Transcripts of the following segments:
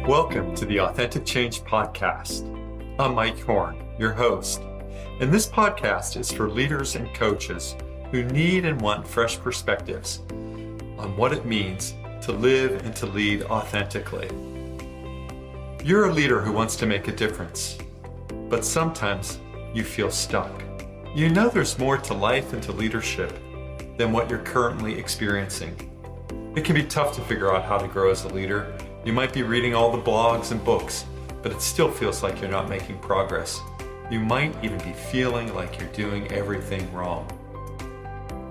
Welcome to the Authentic Change Podcast. I'm Mike Horn, your host, and this podcast is for leaders and coaches who need and want fresh perspectives on what it means to live and to lead authentically. You're a leader who wants to make a difference, but sometimes you feel stuck. You know there's more to life and to leadership than what you're currently experiencing. It can be tough to figure out how to grow as a leader. You might be reading all the blogs and books, but it still feels like you're not making progress. You might even be feeling like you're doing everything wrong.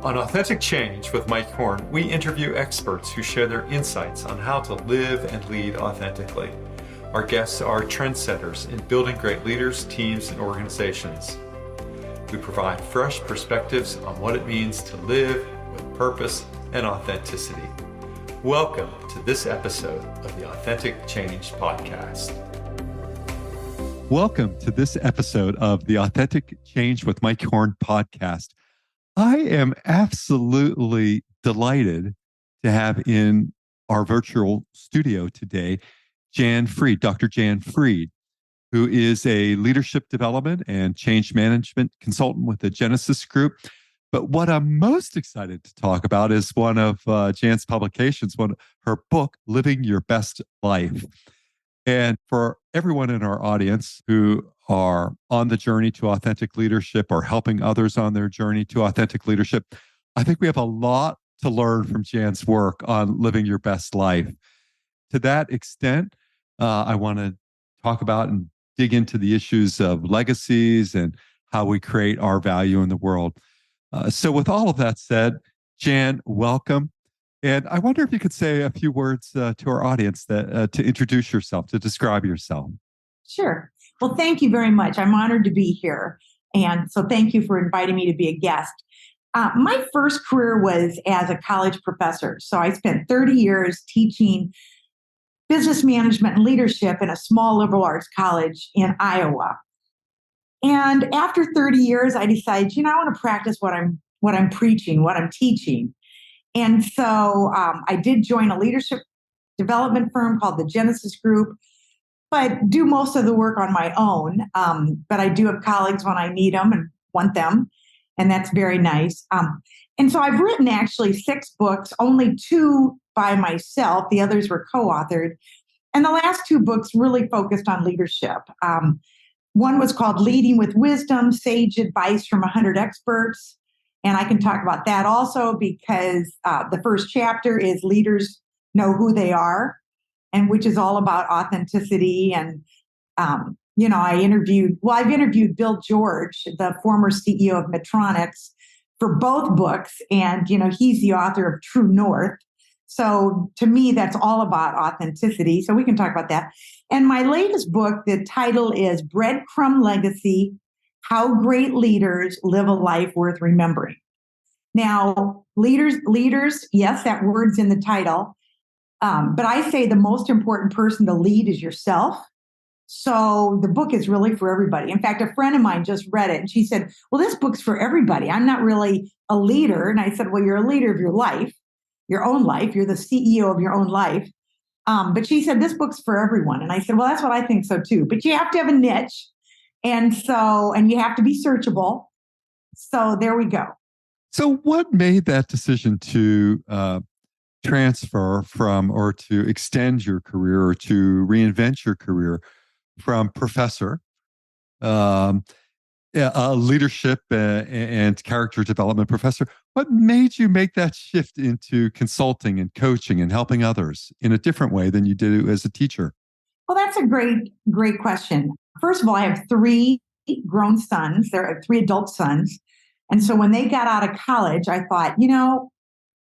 On Authentic Change with Mike Horn, we interview experts who share their insights on how to live and lead authentically. Our guests are trendsetters in building great leaders, teams, and organizations. We provide fresh perspectives on what it means to live with purpose and authenticity. Welcome to this episode of the Authentic Change Podcast. Welcome to this episode of the Authentic Change with Mike Horn podcast. I am absolutely delighted to have in our virtual studio today, Jann Freed, Dr. Jann Freed, who is a leadership development and change management consultant with the Genesis Group. But what I'm most excited to talk about is one of Jann's publications, her book, Living Your Best Life. And for everyone in our audience who are on the journey to authentic leadership or helping others on their journey to authentic leadership, I think we have a lot to learn from Jann's work on living your best life. To that extent, I want to talk about and dig into the issues of legacies and how we create our value in the world. So with all of that said, Jann, welcome. And I wonder if you could say a few words to our audience to introduce yourself, to describe yourself. Sure. Well, thank you very much. I'm honored to be here. And so thank you for inviting me to be a guest. My first career was as a college professor. So I spent 30 years teaching business management and leadership in a small liberal arts college in Iowa. And after 30 years, I decided, I want to practice what I'm preaching, what I'm teaching. And so I did join a leadership development firm called the Genesis Group, but do most of the work on my own. But I do have colleagues when I need them and want them, and that's very nice. And so I've written actually 6 books, only 2 by myself. The others were co-authored. And the last 2 books really focused on leadership. One was called Leading with Wisdom, Sage Advice from 100 Experts. And I can talk about that also because the first chapter is Leaders Know Who They Are, and which is all about authenticity. And, I've interviewed Bill George, the former CEO of Medtronics, for both books. And, he's the author of True North. So to me, that's all about authenticity. So we can talk about that. And my latest book, the title is Breadcrumb Legacy, How Great Leaders Live a Life Worth Remembering. Now, leaders, yes, that word's in the title. But I say the most important person to lead is yourself. So the book is really for everybody. In fact, a friend of mine just read it and she said, well, this book's for everybody. I'm not really a leader. And I said, well, you're a leader of your life. Your own life. You're the CEO of your own life. But she said, this book's for everyone. And I said, well, that's what I think so too. But you have to have a niche. And you have to be searchable. So there we go. So what made that decision to transfer from or to extend your career or to reinvent your career from professor, a leadership and character development professor? What made you make that shift into consulting and coaching and helping others in a different way than you did as a teacher? Well, that's a great question. First of all, I have 3 grown sons. There are 3 adult sons. And so when they got out of college, I thought,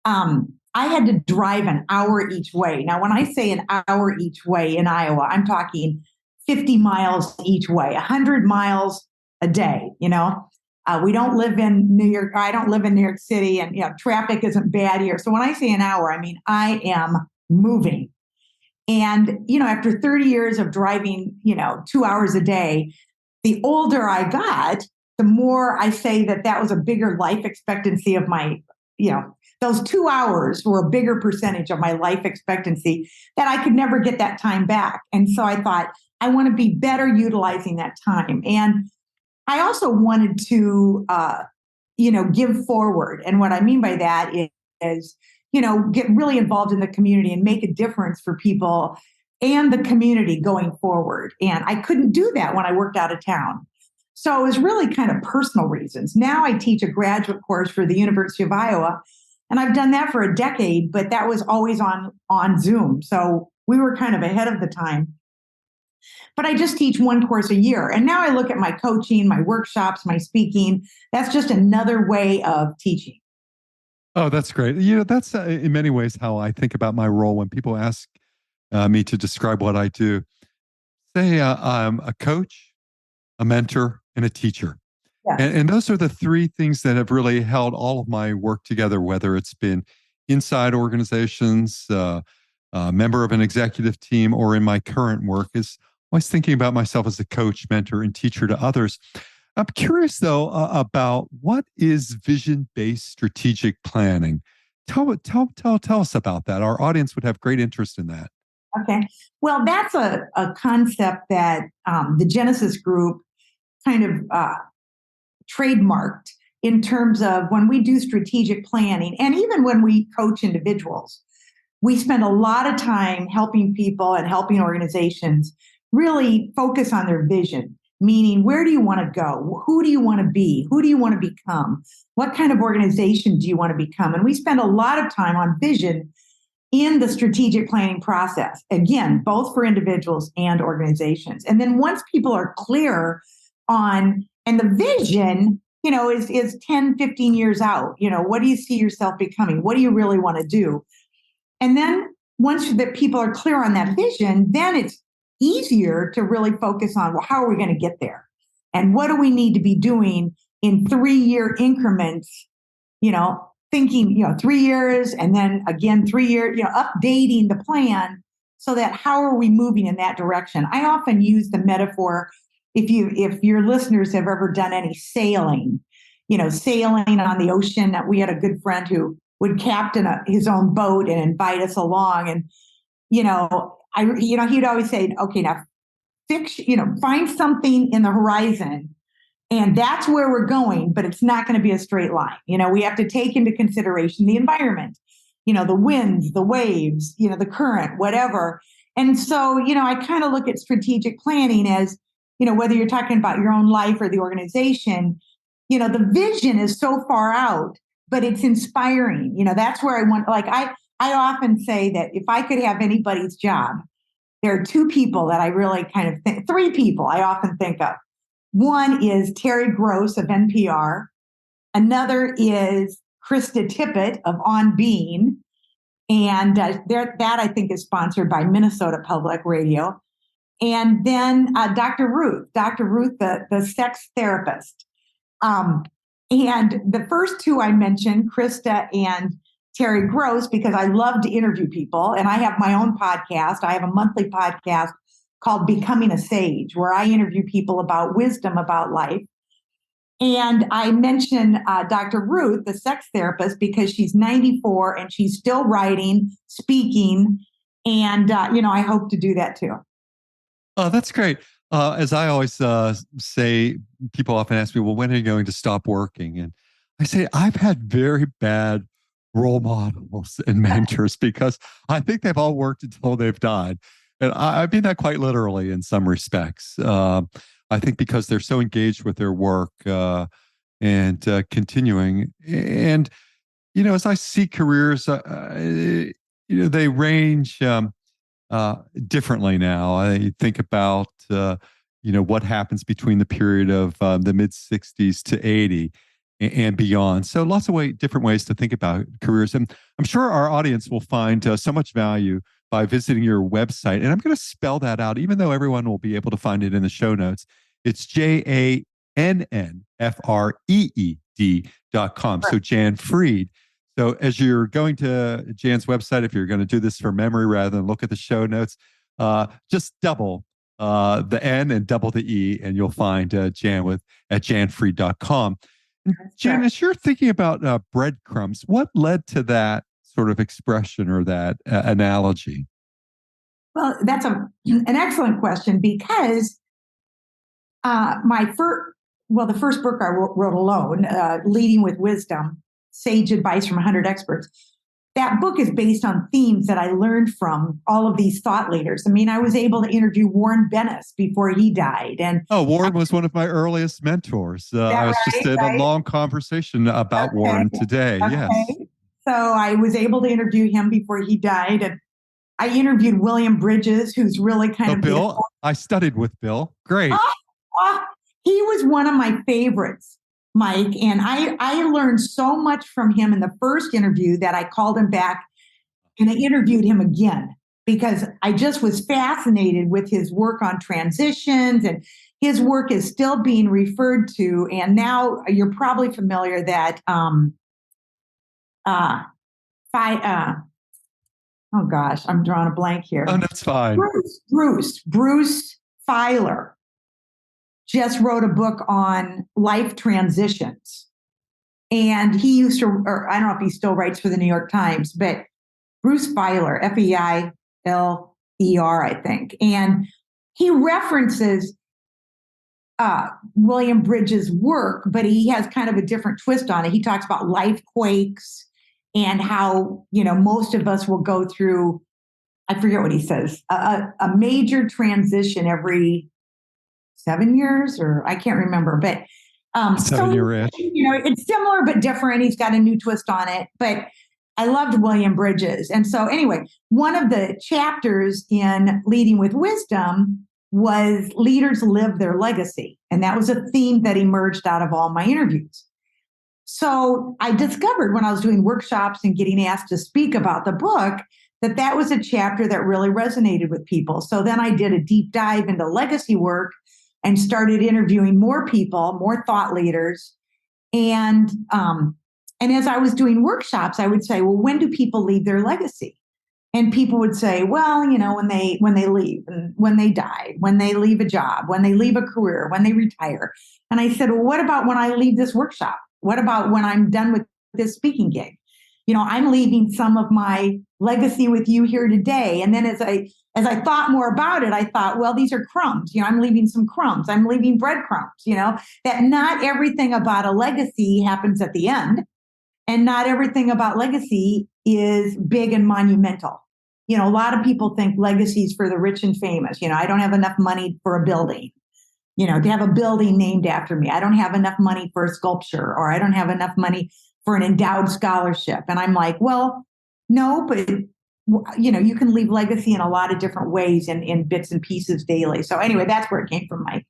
I had to drive an hour each way. Now, when I say an hour each way in Iowa, I'm talking 50 miles each way, 100 miles a day. We don't live in New York. I don't live in New York City, and traffic isn't bad here. So when I say an hour, I mean I am moving. And after 30 years of driving 2 hours a day, the older I got, the more I say that was a bigger life expectancy of my those 2 hours were a bigger percentage of my life expectancy that I could never get that time back. And so I thought, I want to be better utilizing that time. And I also wanted to, give forward. And what I mean by that is, get really involved in the community and make a difference for people and the community going forward. And I couldn't do that when I worked out of town. So it was really kind of personal reasons. Now I teach a graduate course for the University of Iowa, and I've done that for a decade, but that was always on Zoom. So we were kind of ahead of the time. But I just teach one course a year. And now I look at my coaching, my workshops, my speaking. That's just another way of teaching. Oh, that's great. That's in many ways how I think about my role when people ask me to describe what I do. Say I'm a coach, a mentor, and a teacher. Yeah. And those are the three things that have really held all of my work together, whether it's been inside organizations, a member of an executive team, or in my current work, is always thinking about myself as a coach, mentor, and teacher to others. I'm curious, though, about what is vision-based strategic planning. Tell us about that. Our audience would have great interest in that. Okay. Well, that's a concept that the Genesis Group kind of trademarked in terms of when we do strategic planning, and even when we coach individuals, we spend a lot of time helping people and helping organizations really focus on their vision, meaning where do you want to go? Who do you want to be? Who do you want to become? What kind of organization do you want to become? And we spend a lot of time on vision in the strategic planning process, again, both for individuals and organizations. And then once people are clear on, and the vision, is 10, 15 years out, what do you see yourself becoming? What do you really want to do? And then once that people are clear on that vision, then it's easier to really focus on, well, how are we going to get there? And what do we need to be doing in 3-year increments, thinking, 3 years and then again 3 years, updating the plan so that how are we moving in that direction? I often use the metaphor, if your listeners have ever done any sailing, sailing on the ocean. We had a good friend who would captain his own boat and invite us along. And, he'd always say, okay, now find something in the horizon. And that's where we're going, but it's not going to be a straight line. We have to take into consideration the environment, the winds, the waves, the current, whatever. And so, I kind of look at strategic planning as, whether you're talking about your own life or the organization, the vision is so far out, but it's inspiring. That's where I want, I often say that if I could have anybody's job, there are 2 people that I really kind of think, 3 people I often think of. One is Terry Gross of NPR. Another is Krista Tippett of On Being. And that I think is sponsored by Minnesota Public Radio. And then Dr. Ruth, the sex therapist. And the first 2 I mentioned, Krista and Terry Gross, because I love to interview people. And I have my own podcast. I have a monthly podcast called Becoming a Sage, where I interview people about wisdom about life. And I mentioned Dr. Ruth, the sex therapist, because she's 94 and she's still writing, speaking. And, I hope to do that too. Oh, that's great. As I always say, people often ask me, well, when are you going to stop working? And I say, I've had very bad role models and mentors because I think they've all worked until they've died. And I mean that quite literally in some respects. I think because they're so engaged with their work and continuing. And, as I see careers, they range differently now. I think about, what happens between the period of the mid-60s to 80 and beyond. So lots of different ways to think about careers. And I'm sure our audience will find so much value by visiting your website. And I'm going to spell that out, even though everyone will be able to find it in the show notes. It's JANNFREED.com. So Jann Freed. So as you're going to Jann's website, if you're going to do this from memory rather than look at the show notes, just double the N and double the E, and you'll find Jann at JannFreed.com. Jann, as you're thinking about breadcrumbs, what led to that sort of expression or that analogy? Well, that's an excellent question because the first book I wrote alone, Leading with Wisdom, Sage Advice from 100 Experts. That book is based on themes that I learned from all of these thought leaders. I mean, I was able to interview Warren Bennis before he died. And Warren was one of my earliest mentors. I was just in a long conversation about Warren today. Okay. Yes. So I was able to interview him before he died. And I interviewed William Bridges, who's really kind of Bill. I studied with Bill. Great. He was one of my favorites, Mike. And I learned so much from him in the first interview that I called him back and I interviewed him again because I just was fascinated with his work on transitions, and his work is still being referred to. And now you're probably familiar that oh gosh, I'm drawing a blank here. Oh, that's fine. Bruce Feiler just wrote a book on life transitions. And he used to, or I don't know if he still writes for the New York Times, but Bruce Feiler, Feiler, I think. And he references William Bridges' work, but he has kind of a different twist on it. He talks about life quakes and how, most of us will go through, I forget what he says, a major transition every 7 years, or I can't remember, but 7 year itch. It's similar but different. He's got a new twist on it, but I loved William Bridges. And so anyway, one of the chapters in Leading with Wisdom was leaders live their legacy. And that was a theme that emerged out of all my interviews. So I discovered when I was doing workshops and getting asked to speak about the book, that was a chapter that really resonated with people. So then I did a deep dive into legacy work and started interviewing more people, more thought leaders. And as I was doing workshops, I would say, well, when do people leave their legacy? And people would say, well, when they leave, and when they die, when they leave a job, when they leave a career, when they retire. And I said, well, what about when I leave this workshop? What about when I'm done with this speaking gig? I'm leaving some of my legacy with you here today. And then as I thought more about it, I thought, well, these are crumbs. I'm leaving some crumbs. I'm leaving breadcrumbs, that not everything about a legacy happens at the end. And not everything about legacy is big and monumental. A lot of people think legacies for the rich and famous. I don't have enough money for a building, to have a building named after me. I don't have enough money for a sculpture, or I don't have enough money for an endowed scholarship. And I'm like, well, no, but you can leave legacy in a lot of different ways in bits and pieces daily. So anyway, that's where it came from, Mike.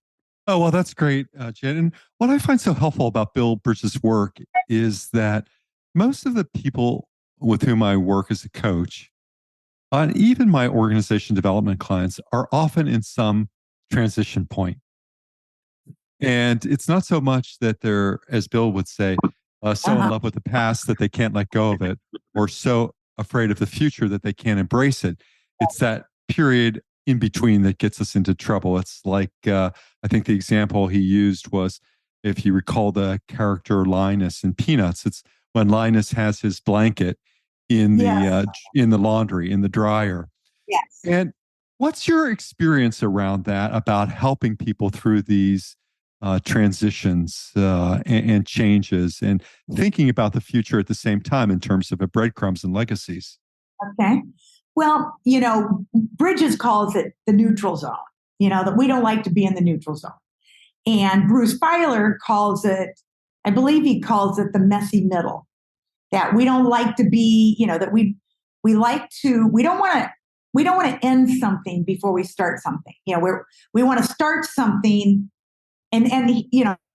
Oh, well, that's great, Jann. And what I find so helpful about Bill Bridges' work is that most of the people with whom I work as a coach, and even my organization development clients, are often in some transition point. And it's not so much that they're, as Bill would say, so in love with the past that they can't let go of it, or so afraid of the future that they can't embrace it. It's that period in between that gets us into trouble. It's like, I think the example he used was, if you recall the character Linus in Peanuts, it's when Linus has his blanket in the laundry, in the dryer. Yes. And what's your experience around that, about helping people through these transitions and changes, and thinking about the future at the same time in terms of breadcrumbs and legacies? Okay. Well, Bridges calls it the neutral zone, that we don't like to be in the neutral zone. And Bruce Feiler calls it, I believe he calls it the messy middle, that we don't like to be, that we don't want to end something before we start something. We want to start something. And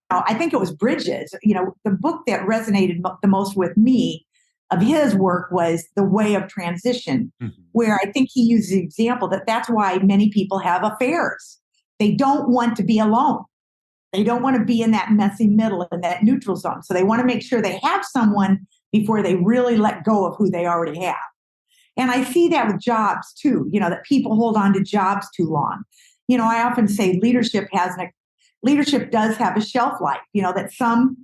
I think it was Bridges, the book that resonated the most with me of his work was The Way of Transition, where I think he used the example that's why many people have affairs. They don't want to be alone. They don't want to be in that messy middle, in that neutral zone. So they want to make sure they have someone before they really let go of who they already have. And I see that with jobs too, that people hold on to jobs too long. I often say leadership does have a shelf life, that some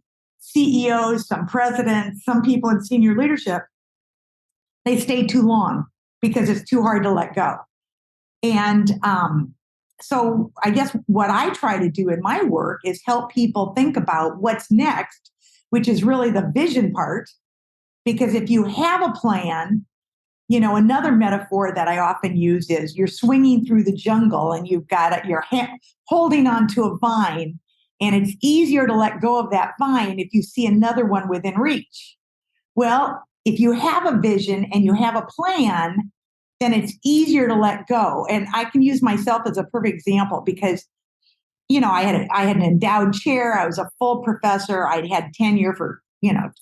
CEOs, some presidents, some people in senior leadership, they stay too long because it's too hard to let go. And so I guess what I try to do in my work is help people think about what's next, which is really the vision part. Because if you have a plan, another metaphor that I often use is you're swinging through the jungle and you've got your hand holding onto a vine, and it's easier to let go of that vine if you see another one within reach. Well, if you have a vision and you have a plan, then it's easier to let go. And I can use myself as a perfect example because, I had an endowed chair. I was a full professor. I'd had tenure for,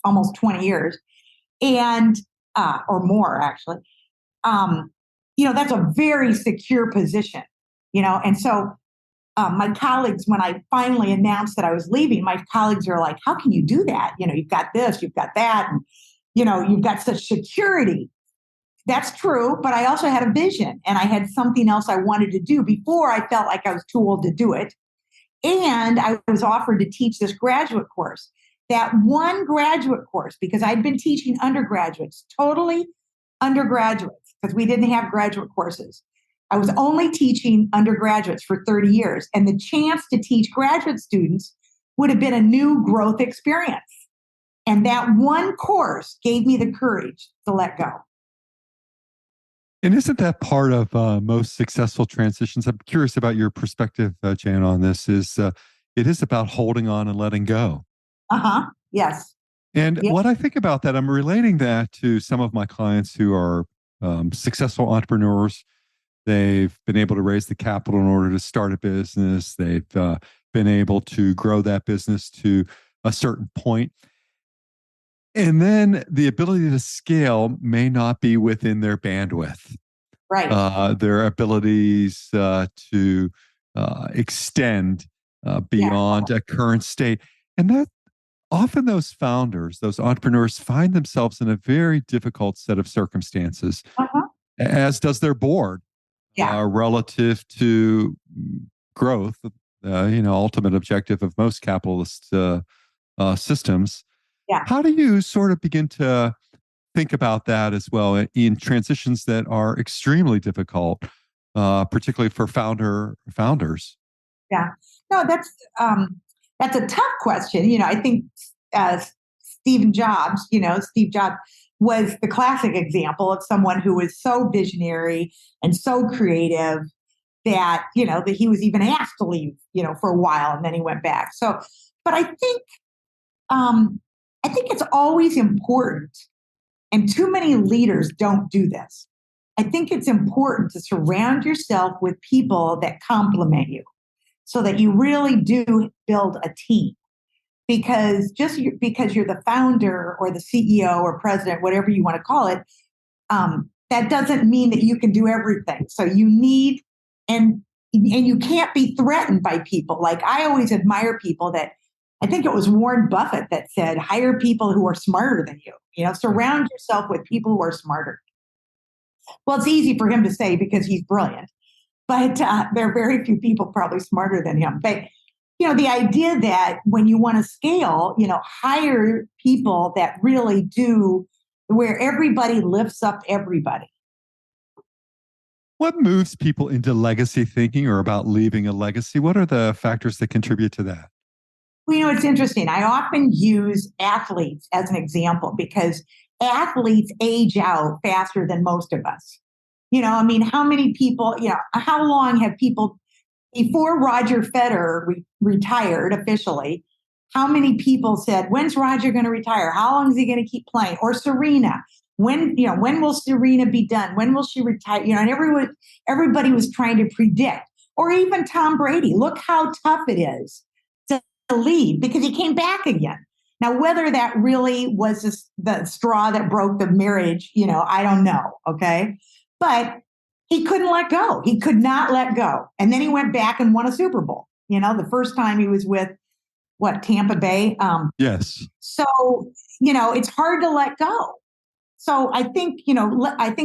almost 20 years and, or more actually. That's a very secure position, and so my colleagues, when I finally announced that I was leaving, my colleagues are like, how can you do that? You've got this, you've got that, and, you've got such security. That's true, but I also had a vision and I had something else I wanted to do before I felt like I was too old to do it. And I was offered to teach this graduate course. That one graduate course, because I'd been teaching undergraduates, totally undergraduates, because we didn't have graduate courses. I was only teaching undergraduates for 30 years. And the chance to teach graduate students would have been a new growth experience. And that one course gave me the courage to let go. And isn't that part of most successful transitions? I'm curious about your perspective, Jann, on this. It is about holding on and letting go. Yes. And what I think about that, I'm relating that to some of my clients who are successful entrepreneurs. They've been able to raise the capital in order to start a business. They've been able to grow that business to a certain point. And then the ability to scale may not be within their bandwidth. Right. Their abilities to extend beyond a current state. And that often those founders, those entrepreneurs find themselves in a very difficult set of circumstances, as does their board, relative to growth, ultimate objective of most capitalist systems. Yeah. How do you sort of begin to think about that as well in transitions that are extremely difficult, particularly for founders? Yeah. No, that's a tough question. I think Steve Jobs was the classic example of someone who was so visionary and so creative that, that he was even asked to leave, for a while, and then he went back. So, but I think it's always important, and too many leaders don't do this. I think it's important to surround yourself with people that complement you so that you really do build a team. Because because you're the founder or the CEO or president, whatever you want to call it, that doesn't mean that you can do everything. So you need, and you can't be threatened by people. Like I always admire people that, I think it was Warren Buffett that said, hire people who are smarter than you. Surround yourself with people who are smarter. Well, it's easy for him to say because he's brilliant, but there are very few people probably smarter than him. But the idea that when you want to scale, hire people that really do, where everybody lifts up everybody. What moves people into legacy thinking or about leaving a legacy? What are the factors that contribute to that? Well, it's interesting. I often use athletes as an example because athletes age out faster than most of us. How many people, how long have people, before Roger Federer retired officially, how many people said, when's Roger going to retire? How long is he going to keep playing? Or Serena, when will Serena be done? When will she retire? And everybody was trying to predict. Or even Tom Brady. Look how tough it is to leave because he came back again. Now, whether that really was the straw that broke the marriage, I don't know. Okay. But he couldn't let go. He could not let go. And then he went back and won a Super Bowl. The first time he was with Tampa Bay. Yes. So, it's hard to let go. So I think,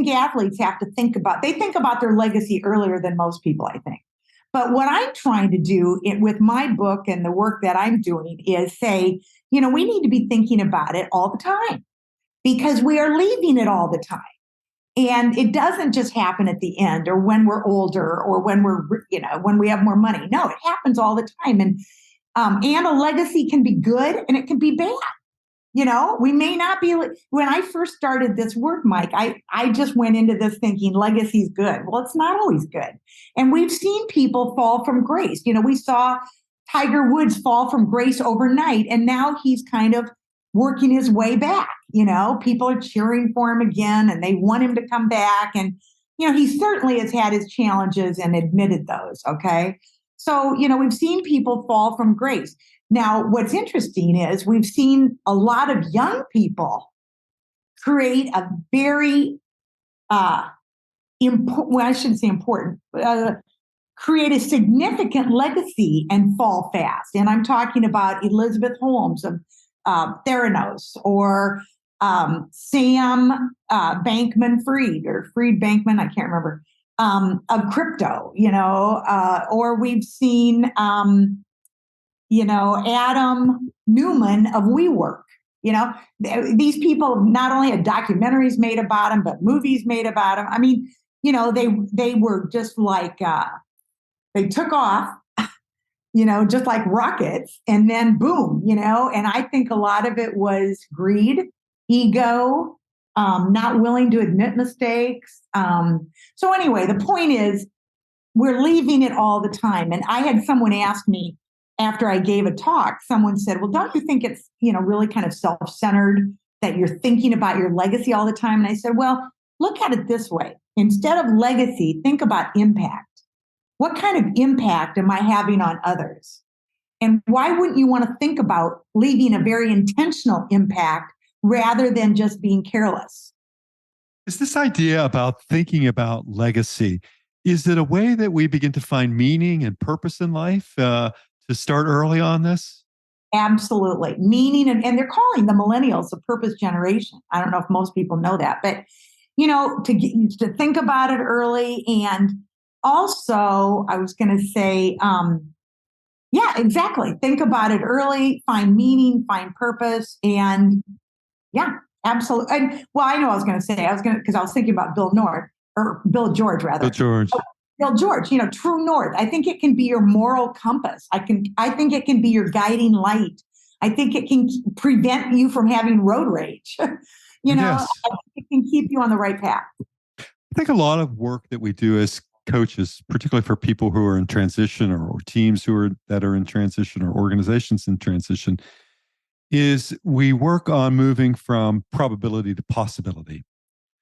athletes have to think about their legacy earlier than most people, I think. But what I'm trying to do with my book and the work that I'm doing is say, we need to be thinking about it all the time because we are leaving it all the time. And it doesn't just happen at the end or when we're older or when when we have more money. No, it happens all the time. And a legacy can be good and it can be bad. We may not be, when I first started this work, Mike, I just went into this thinking legacy is good. Well, it's not always good. And we've seen people fall from grace. We saw Tiger Woods fall from grace overnight, and now he's kind of working his way back. People are cheering for him again and they want him to come back. And, he certainly has had his challenges and admitted those. Okay. So, we've seen people fall from grace. Now, what's interesting is we've seen a lot of young people create a very important, well, I shouldn't say important, create a significant legacy and fall fast. And I'm talking about Elizabeth Holmes of Theranos, or Sam Bankman-Fried, or Fried Bankman, I can't remember, of crypto, or we've seen, Adam Newman of WeWork. These people not only had documentaries made about them, but movies made about them. I mean, they were just like, they took off, just like rockets, and then boom, and I think a lot of it was greed, ego, not willing to admit mistakes. So anyway, the point is we're leaving it all the time. And I had someone ask me after I gave a talk, someone said, well, don't you think it's, really kind of self-centered that you're thinking about your legacy all the time? And I said, well, look at it this way. Instead of legacy, think about impact. What kind of impact am I having on others? And why wouldn't you want to think about leaving a very intentional impact rather than just being careless? Is this idea about thinking about legacy, is it a way that we begin to find meaning and purpose in life to start early on this? Absolutely. Meaning, and they're calling the millennials the purpose generation. I don't know if most people know that, but, to think about it early. And also, I was going to say, yeah, exactly. Think about it early, find meaning, find purpose. And yeah, absolutely. And well, I know I was going to say, because I was thinking about Bill George, rather. Bill George. Bill George, true north. I think it can be your moral compass. I think it can be your guiding light. I think it can prevent you from having road rage. Yes. It can keep you on the right path. I think a lot of work that we do as coaches, particularly for people who are in transition or teams that are in transition or organizations in transition, is we work on moving from probability to possibility.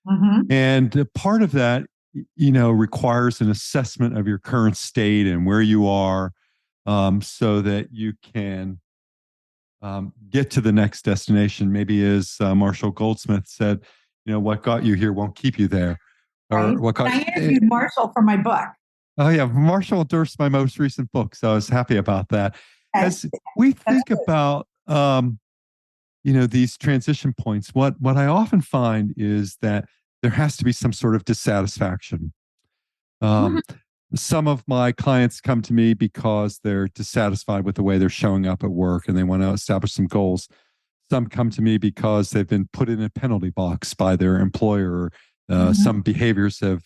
Mm-hmm. And part of that, requires an assessment of your current state and where you are, so that you can get to the next destination. Maybe as Marshall Goldsmith said, what got you here won't keep you there. Right. I interviewed Marshall for my book. Oh yeah, Marshall endorsed my most recent book, so I was happy about that. As we think about these transition points, what I often find is that there has to be some sort of dissatisfaction. Some of my clients come to me because they're dissatisfied with the way they're showing up at work and they want to establish some goals. Some come to me because they've been put in a penalty box by their employer. Some behaviors have,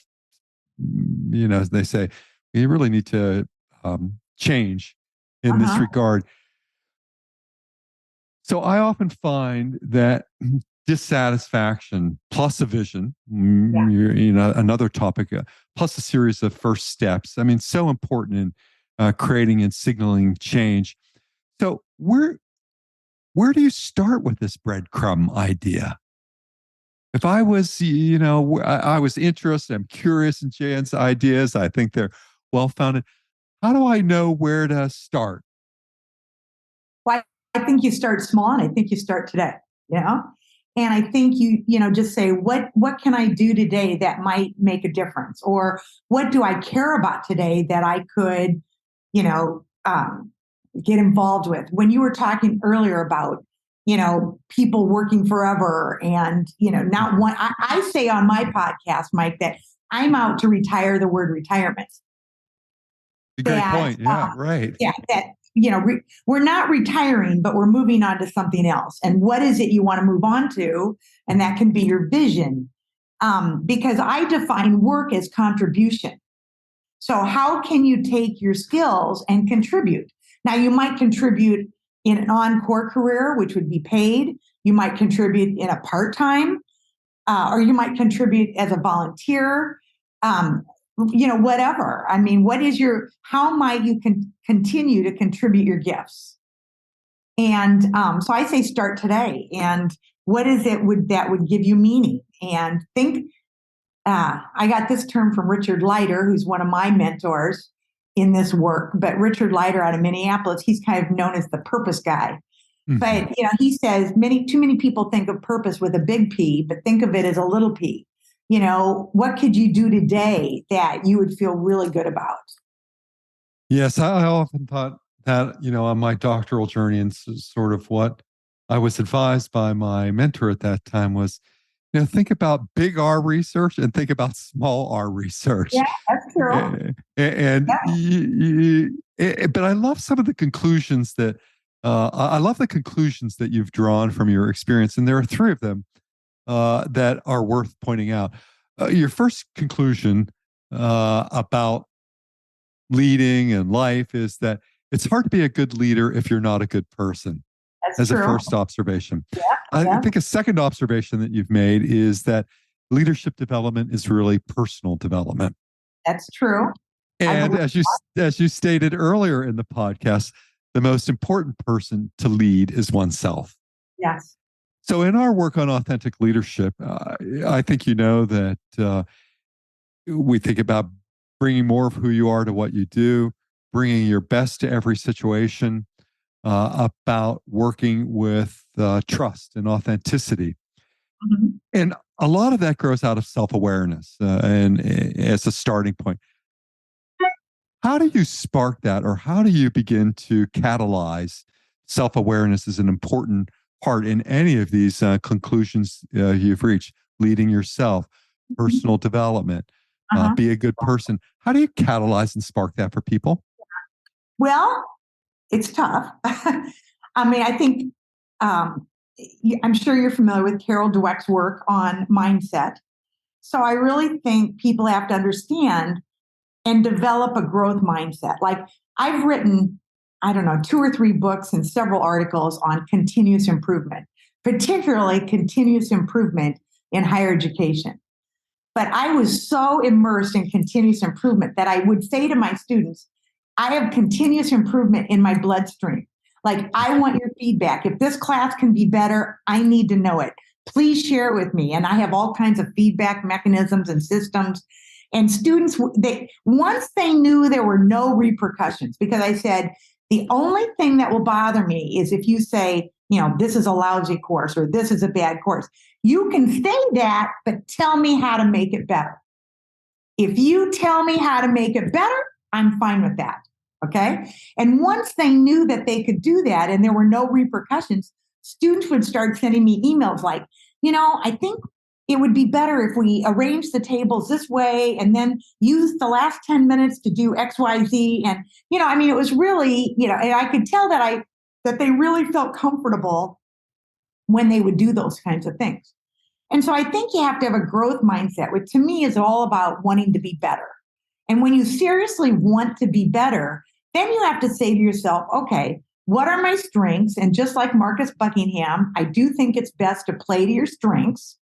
they say, you really need to change in this regard. So I often find that dissatisfaction plus a vision, another topic, plus a series of first steps. I mean, so important in creating and signaling change. So where do you start with this breadcrumb idea? If I was, I was interested, I'm curious in Jann's ideas. I think they're well-founded. How do I know where to start? Well, I think you start small, and I think you start today, And I think you just say, what can I do today that might make a difference? Or what do I care about today that I could, get involved with? When you were talking earlier about, people working forever and, not one, I say on my podcast, Mike, that I'm out to retire the word retirement. A great point. Yeah, right. Yeah, that, we're not retiring, but we're moving on to something else. And what is it you want to move on to? And that can be your vision. Because I define work as contribution. So how can you take your skills and contribute? Now, you might contribute in an encore career, which would be paid. You might contribute in a part-time, or you might contribute as a volunteer, whatever. I mean, how might you continue to contribute your gifts? And so I say start today. And what is it that would give you meaning? And think, I got this term from Richard Leiter, who's one of my mentors in this work. But Richard Leiter out of Minneapolis, he's kind of known as the purpose guy. Mm-hmm. But he says too many people think of purpose with a big P, but think of it as a little p. What could you do today that you would feel really good about? Yes, I often thought that, on my doctoral journey, and sort of what I was advised by my mentor at that time was, think about big R research and think about small R research. Yeah, that's true. But I love some of the conclusions that you've drawn from your experience, and there are three of them that are worth pointing out. Your first conclusion about leading and life is that it's hard to be a good leader if you're not a good person. That's true. A first observation. Yeah, I think a second observation that you've made is that leadership development is really personal development. That's true. And as you stated earlier in the podcast, the most important person to lead is oneself. Yes. So in our work on authentic leadership, I think that we think about bringing more of who you are to what you do, bringing your best to every situation, about working with trust and authenticity. Mm-hmm. And a lot of that grows out of self-awareness and as a starting point. How do you spark that, or how do you begin to catalyze self-awareness as an important part in any of these conclusions you've reached? Leading yourself, personal development, be a good person. How do you catalyze and spark that for people? Well, it's tough. I mean, I think I'm sure you're familiar with Carol Dweck's work on mindset. So I really think people have to understand and develop a growth mindset. Like I've written, 2 or 3 books and several articles on continuous improvement, particularly continuous improvement in higher education. But I was so immersed in continuous improvement that I would say to my students, I have continuous improvement in my bloodstream. Like, I want your feedback. If this class can be better, I need to know it. Please share it with me. And I have all kinds of feedback mechanisms and systems. And students, once they knew there were no repercussions, because I said, the only thing that will bother me is if you say, this is a lousy course or this is a bad course. You can say that, but tell me how to make it better. If you tell me how to make it better, I'm fine with that. Okay. And once they knew that they could do that and there were no repercussions, students would start sending me emails like, I think it would be better if we arrange the tables this way and then use the last 10 minutes to do X, Y, Z. And, it was really, and I could tell that they really felt comfortable when they would do those kinds of things. And so I think you have to have a growth mindset, which to me is all about wanting to be better. And when you seriously want to be better, then you have to say to yourself, okay, what are my strengths? And just like Marcus Buckingham, I do think it's best to play to your strengths.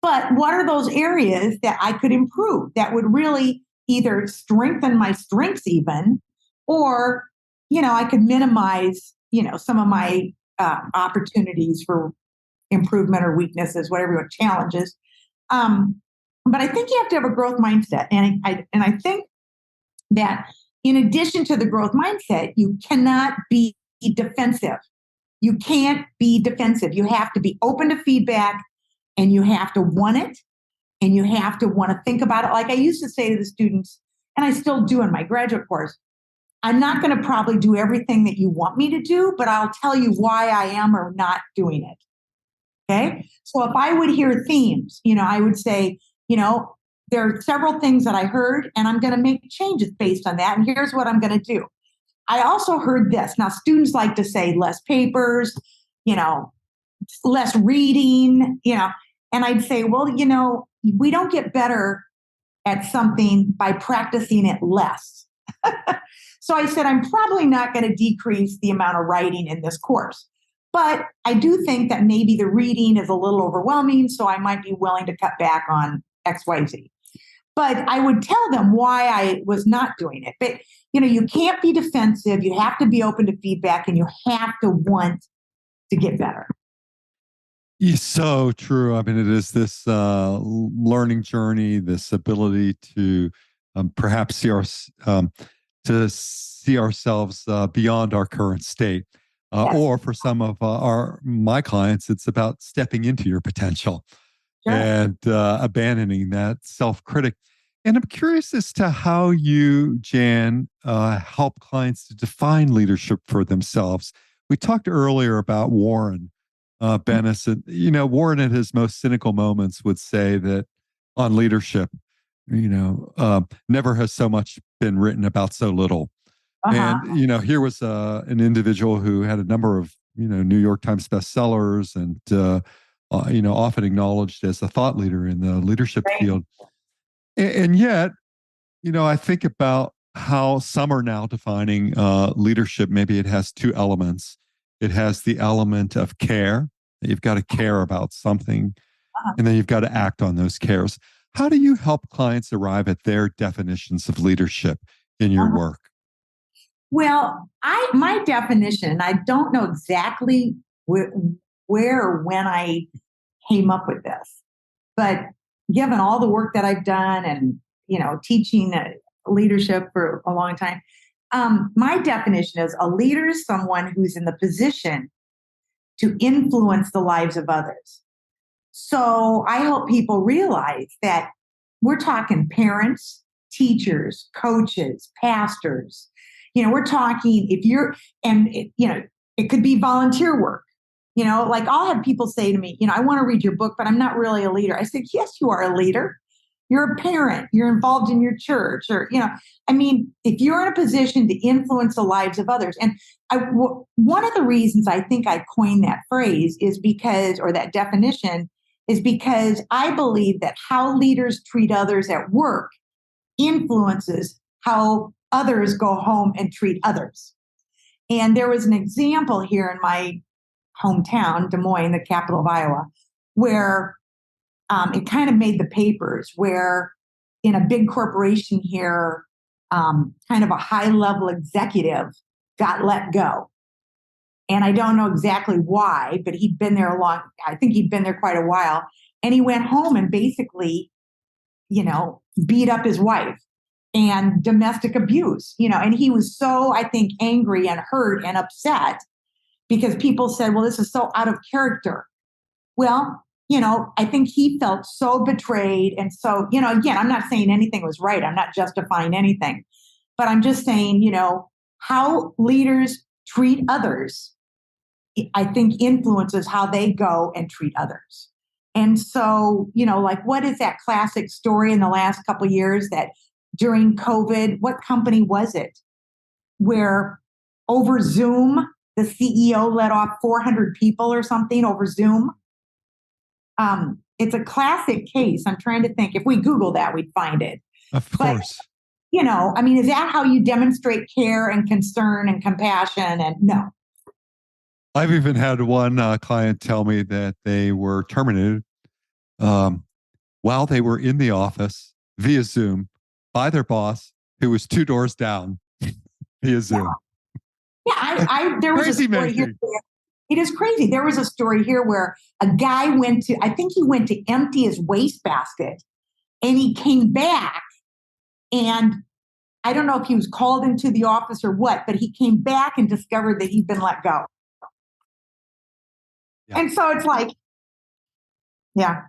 But what are those areas that I could improve that would really either strengthen my strengths even, or, I could minimize, some of my opportunities for improvement or weaknesses, whatever, challenges. But I think you have to have a growth mindset. And I think that in addition to the growth mindset, you cannot be defensive. You can't be defensive. You have to be open to feedback, and you have to want it, and you have to want to think about it. Like I used to say to the students, and I still do in my graduate course, I'm not going to probably do everything that you want me to do, but I'll tell you why I am or not doing it. Okay. So if I would hear themes, I would say, there are several things that I heard, and I'm going to make changes based on that. And here's what I'm going to do. I also heard this. Now, students like to say less papers, you know, less reading, and I'd say, well, we don't get better at something by practicing it less. So I said, I'm probably not going to decrease the amount of writing in this course. But I do think that maybe the reading is a little overwhelming, so I might be willing to cut back on XYZ. But I would tell them why I was not doing it. But, you can't be defensive. You have to be open to feedback, and you have to want to get better. It's so true. I mean, it is this learning journey, this ability to perhaps to see ourselves beyond our current state. Yes. Or for some of my clients, it's about stepping into your potential. Sure. And abandoning that self-critic. And I'm curious as to how you, Jann, help clients to define leadership for themselves. We talked earlier about Warren Bennis. Warren at his most cynical moments would say that on leadership, never has so much been written about so little. Uh-huh. And, here was an individual who had a number of, New York Times bestsellers and, often acknowledged as a thought leader in the leadership field. And yet, I think about how some are now defining leadership. Maybe it has two elements. It has the element of care. You've got to care about something, and then you've got to act on those cares. How do you help clients arrive at their definitions of leadership in your work? Well, my definition, I don't know exactly where or when I came up with this, but given all the work that I've done and, teaching leadership for a long time, my definition is a leader is someone who's in the position to influence the lives of others. So I hope people realize that we're talking parents, teachers, coaches, pastors. We're talking it could be volunteer work. Like I'll have people say to me, I want to read your book, but I'm not really a leader. I said, yes, you are a leader. You're a parent. You're involved in your church if you're in a position to influence the lives of others. And one of the reasons I think I coined that phrase or that definition is because I believe that how leaders treat others at work influences how others go home and treat others. And there was an example here in my hometown, Des Moines, the capital of Iowa, where it kind of made the papers, where in a big corporation here, kind of a high-level executive got let go. And I don't know exactly why, but he'd been there I think he'd been there quite a while. And he went home and basically, beat up his wife and domestic abuse, and he was so, I think, angry and hurt and upset because people said, well, this is so out of character. Well, I think he felt so betrayed. And so, again, I'm not saying anything was right. I'm not justifying anything, but I'm just saying, how leaders treat others, I think influences how they go and treat others. And so, what is that classic story in the last couple of years that during COVID, what company was it where over Zoom, the CEO let off 400 people or something over Zoom? It's a classic case. I'm trying to think. If we Google that, we'd find it. Of course. But, is that how you demonstrate care and concern and compassion? And no. I've even had one client tell me that they were terminated while they were in the office via Zoom by their boss, who was 2 doors down via Zoom. Yeah, there was Crazy a story here. It is crazy. There was a story here where a guy went to empty his wastebasket, and he came back, and I don't know if he was called into the office or what, but he came back and discovered that he'd been let go. Yeah. And so it's like, yeah.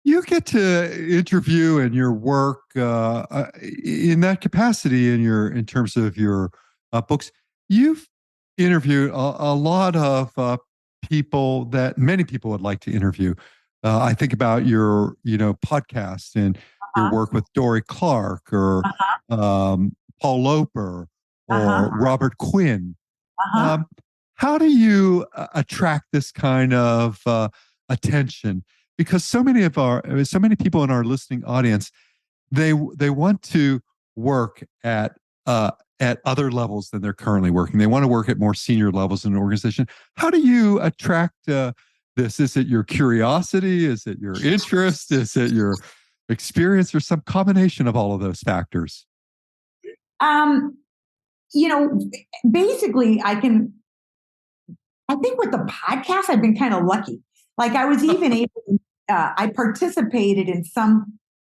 You get to interview in your work in that capacity in terms of your books. You've interviewed a lot of people that many people would like to interview. I think about your podcast and your work with Dory Clark or Paul Loper Uh-huh. or Robert Quinn. Uh-huh. How do you attract this kind of attention? Because so many people in our listening audience, they want to work at other levels than they're currently working. They want to work at more senior levels in an organization. How do you attract this? Is it your curiosity? Is it your interest? Is it your experience, or some combination of all of those factors? Um, you know, basically, I think with the podcast, I've been kind of lucky. Like I was even able, I participated in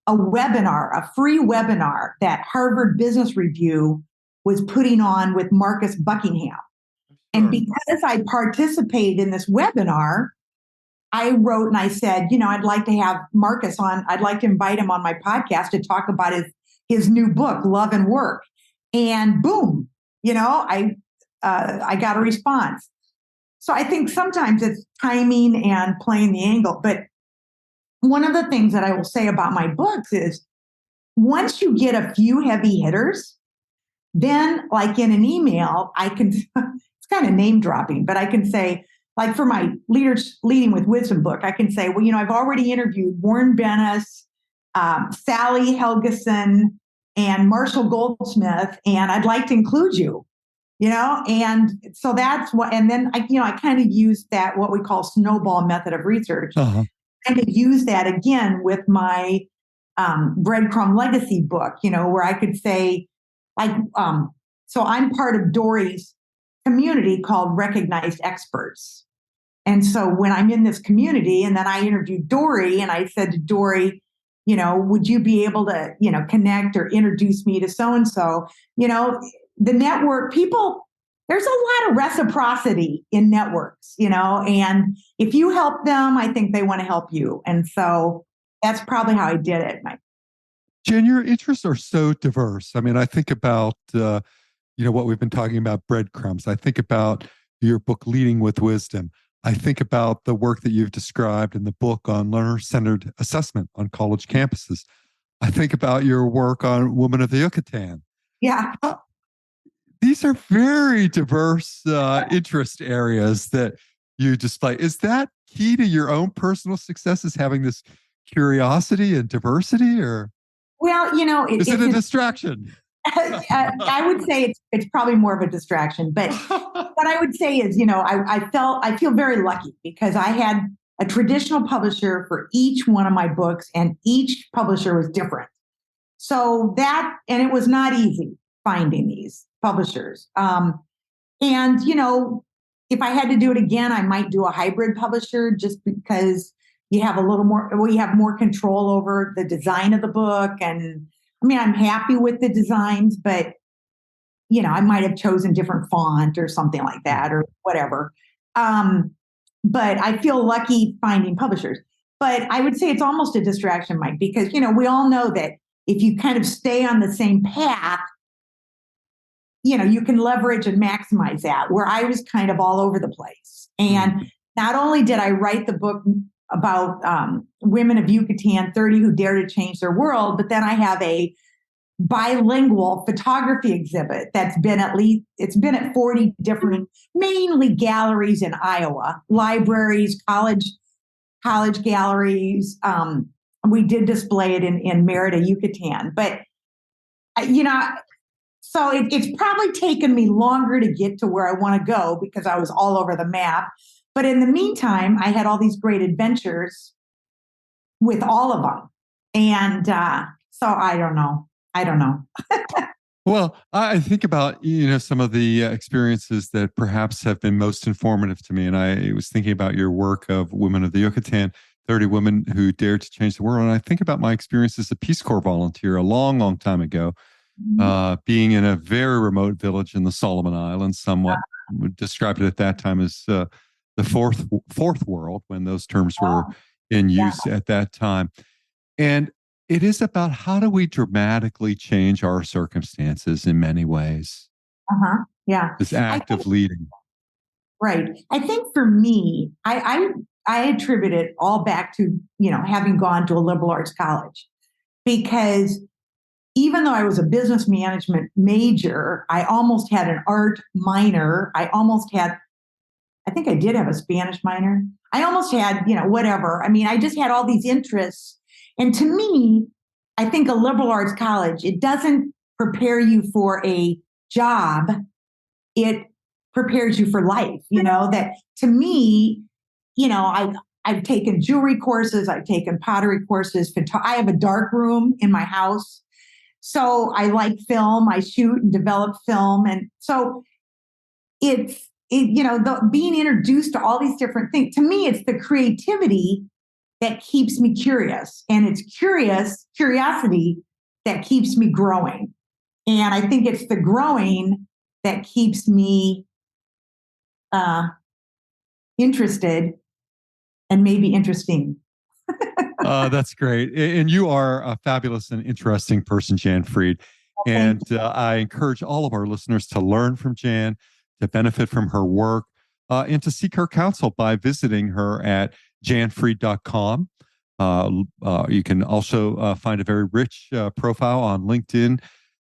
a webinar, a free webinar that Harvard Business Review was putting on with Marcus Buckingham. And because I participated in this webinar, I wrote and I said, I'd like to have Marcus on. I'd like to invite him on my podcast to talk about his new book, Love and Work. And boom, I got a response. So I think sometimes it's timing and playing the angle. But one of the things that I will say about my books is once you get a few heavy hitters, then like in an email, I can, it's kind of name dropping, but I can say, like for my Leading with Wisdom book, I can say, well, I've already interviewed Warren Bennis, Sally Helgeson, and Marshall Goldsmith, and I'd like to include you, and so that's what, and then I kind of use that, what we call snowball method of research, kind of use that again with my breadcrumb legacy book, where I could say, so I'm part of Dory's community called Recognized Experts. And so when I'm in this community, and then I interviewed Dory, and I said to Dory, would you be able to, connect or introduce me to so-and-so? The network people, there's a lot of reciprocity in networks, and if you help them, I think they want to help you. And so that's probably how I did it, Mike. Jen, your interests are so diverse. I mean, I think about, what we've been talking about, breadcrumbs. I think about your book, Leading with Wisdom. I think about the work that you've described in the book on learner-centered assessment on college campuses. I think about your work on Women of the Yucatan. Yeah. These are very diverse interest areas that you display. Is that key to your own personal success, is having this curiosity and diversity, or is it a distraction? I would say it's probably more of a distraction, but what I would say is, I feel very lucky because I had a traditional publisher for each one of my books, and each publisher was different. So and it was not easy finding these publishers. And if I had to do it again, I might do a hybrid publisher, just because you have more control over the design of the book. And I'm happy with the designs, but I might have chosen different font or something like that, or whatever. But I feel lucky finding publishers. But I would say it's almost a distraction, Mike, because we all know that if you kind of stay on the same path, you can leverage and maximize that, where I was kind of all over the place. And not only did I write the book about women of Yucatan, 30 who dare to change their world, but then I have a bilingual photography exhibit that's been at 40 different, mainly galleries in Iowa, libraries, college galleries. We did display it in Merida, Yucatan, but so it's probably taken me longer to get to where I want to go because I was all over the map. But in the meantime, I had all these great adventures with all of them. And so I don't know. Well, I think about, some of the experiences that perhaps have been most informative to me. And I was thinking about your work of Women of the Yucatan, 30 women who dared to change the world. And I think about my experience as a Peace Corps volunteer a long, long time ago, being in a very remote village in the Solomon Islands, somewhat described it at that time as the fourth world, when those terms were in use at that time. And it is about how do we dramatically change our circumstances in many ways. Yeah. This act of leading. Right. I think for me, I attribute it all back to, having gone to a liberal arts college, because even though I was a business management major, I almost had an art minor. I think I did have a Spanish minor. I almost had, whatever. I mean, I just had all these interests. And to me, I think a liberal arts college, it doesn't prepare you for a job. It prepares you for life, that to me, I've taken jewelry courses. I've taken pottery courses. I have a dark room in my house. So I like film. I shoot and develop film. And so being introduced to all these different things, to me, it's the creativity that keeps me curious. And it's curiosity that keeps me growing. And I think it's the growing that keeps me interested and maybe interesting. That's great. And you are a fabulous and interesting person, Jann Freed. And I encourage all of our listeners to learn from Jann, to benefit from her work, and to seek her counsel by visiting her at jannfreed.com. You can also find a very rich profile on LinkedIn.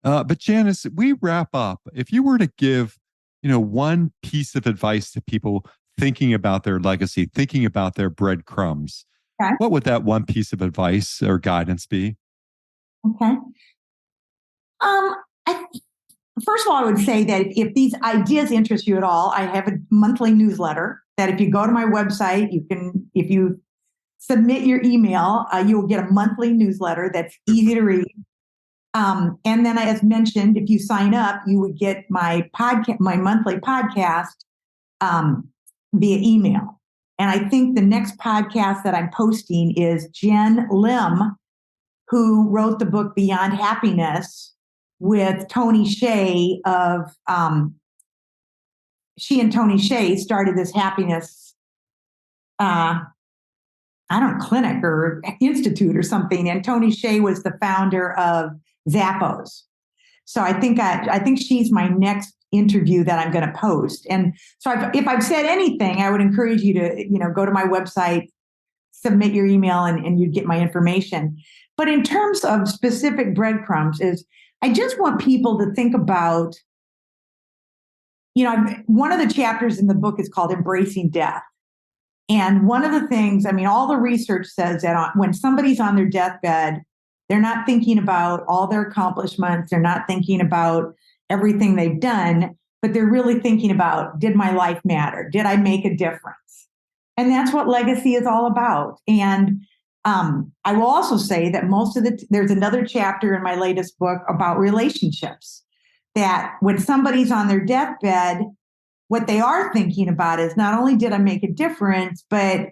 But Jann, as we wrap up, if you were to give, one piece of advice to people thinking about their legacy, thinking about their breadcrumbs, okay, what would that one piece of advice or guidance be? Okay. First of all, I would say that if these ideas interest you at all, I have a monthly newsletter that if you go to my website, if you submit your email, you will get a monthly newsletter that's easy to read. And then, as mentioned, if you sign up, you would get my monthly podcast via email. And I think the next podcast that I'm posting is Jen Lim, who wrote the book Beyond Happiness with Tony Hsieh she and Tony Hsieh started this happiness, clinic or institute or something. And Tony Hsieh was the founder of Zappos. So I think she's my next interview that I'm going to post. And so if I've said anything, I would encourage you to, go to my website, submit your email, and you'd get my information. But in terms of specific breadcrumbs I just want people to think about, one of the chapters in the book is called Embracing Death. And one of the things, all the research says that when somebody's on their deathbed, they're not thinking about all their accomplishments. They're not thinking about everything they've done, but they're really thinking about, did my life matter? Did I make a difference? And that's what legacy is all about. And I will also say that there's another chapter in my latest book about relationships, that when somebody's on their deathbed, what they are thinking about is not only did I make a difference, but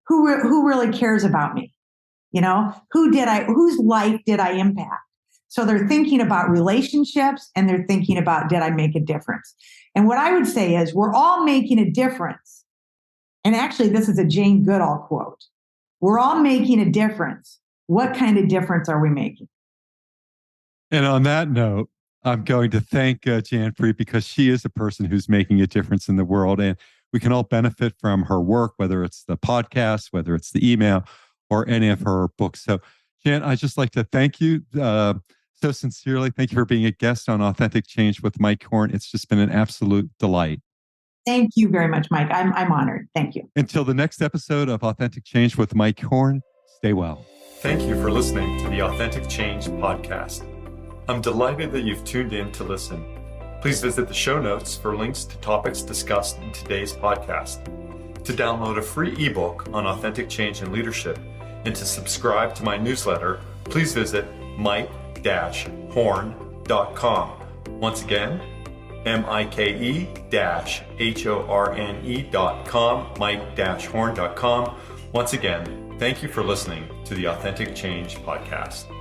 who really cares about me? Whose life did I impact? So they're thinking about relationships and they're thinking about, did I make a difference? And what I would say is we're all making a difference. And actually, this is a Jane Goodall quote. We're all making a difference. What kind of difference are we making? And on that note, I'm going to thank Jann Freed because she is a person who's making a difference in the world. And we can all benefit from her work, whether it's the podcast, whether it's the email, or any of her books. So, Jann, I'd just like to thank you so sincerely. Thank you for being a guest on Authentic Change with Mike Horn. It's just been an absolute delight. Thank you very much, Mike. I'm honored. Thank you. Until the next episode of Authentic Change with Mike Horn, stay well. Thank you for listening to the Authentic Change podcast. I'm delighted that you've tuned in to listen. Please visit the show notes for links to topics discussed in today's podcast. To download a free ebook on authentic change and leadership and to subscribe to my newsletter, please visit mike-horn.com. Once again, mike-horne.com, mike-horn.com. Once again, thank you for listening to the Authentic Change podcast.